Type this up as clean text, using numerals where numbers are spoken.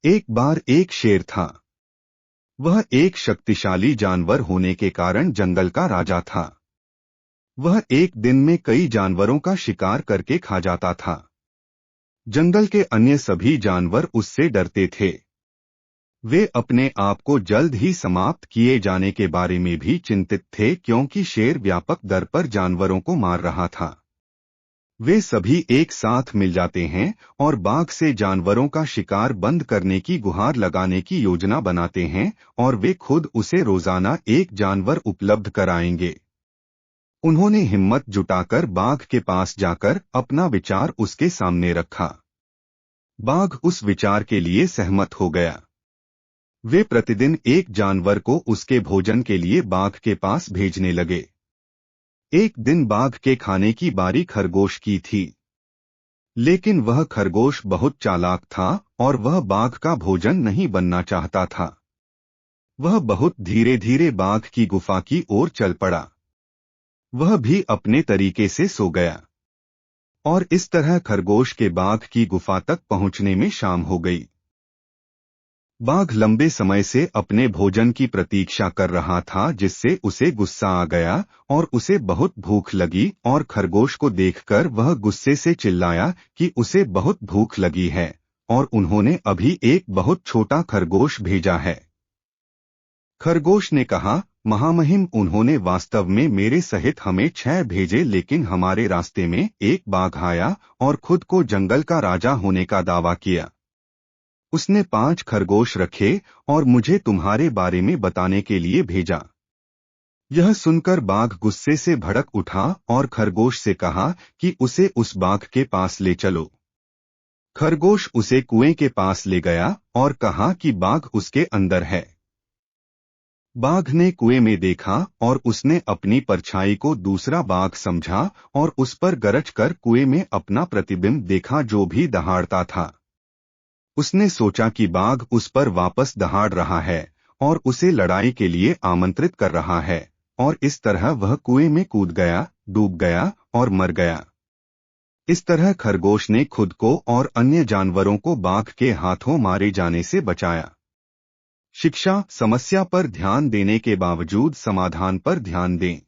एक बार एक शेर था। वह एक शक्तिशाली जानवर होने के कारण जंगल का राजा था। वह एक दिन में कई जानवरों का शिकार करके खा जाता था। जंगल के अन्य सभी जानवर उससे डरते थे। वे अपने आप को जल्द ही समाप्त किए जाने के बारे में भी चिंतित थे, क्योंकि शेर व्यापक दर पर जानवरों को मार रहा था। वे सभी एक साथ मिल जाते हैं और बाघ से जानवरों का शिकार बंद करने की गुहार लगाने की योजना बनाते हैं, और वे खुद उसे रोजाना एक जानवर उपलब्ध कराएंगे। उन्होंने हिम्मत जुटाकर बाघ के पास जाकर अपना विचार उसके सामने रखा। बाघ उस विचार के लिए सहमत हो गया। वे प्रतिदिन एक जानवर को उसके भोजन के लिए बाघ के पास भेजने लगे। एक दिन बाघ के खाने की बारी खरगोश की थी, लेकिन वह खरगोश बहुत चालाक था और वह बाघ का भोजन नहीं बनना चाहता था। वह बहुत धीरे धीरे बाघ की गुफा की ओर चल पड़ा। वह भी अपने तरीके से सो गया, और इस तरह खरगोश के बाघ की गुफा तक पहुंचने में शाम हो गई। बाघ लंबे समय से अपने भोजन की प्रतीक्षा कर रहा था, जिससे उसे गुस्सा आ गया और उसे बहुत भूख लगी, और खरगोश को देखकर वह गुस्से से चिल्लाया कि उसे बहुत भूख लगी है और उन्होंने अभी एक बहुत छोटा खरगोश भेजा है। खरगोश ने कहा, महामहिम, उन्होंने वास्तव में मेरे सहित हमें 6 भेजे, लेकिन हमारे रास्ते में एक बाघ आया और खुद को जंगल का राजा होने का दावा किया। उसने 5 खरगोश रखे और मुझे तुम्हारे बारे में बताने के लिए भेजा। यह सुनकर बाघ गुस्से से भड़क उठा और खरगोश से कहा कि उसे उस बाघ के पास ले चलो। खरगोश उसे कुएं के पास ले गया और कहा कि बाघ उसके अंदर है। बाघ ने कुएं में देखा और उसने अपनी परछाई को दूसरा बाघ समझा और उस पर गरज कर कुएं में अपना प्रतिबिंब देखा, जो भी दहाड़ता था। उसने सोचा कि बाघ उस पर वापस दहाड़ रहा है और उसे लड़ाई के लिए आमंत्रित कर रहा है, और इस तरह वह कुएं में कूद गया, डूब गया और मर गया। इस तरह खरगोश ने खुद को और अन्य जानवरों को बाघ के हाथों मारे जाने से बचाया। शिक्षा: समस्या पर ध्यान देने के बावजूद समाधान पर ध्यान दें।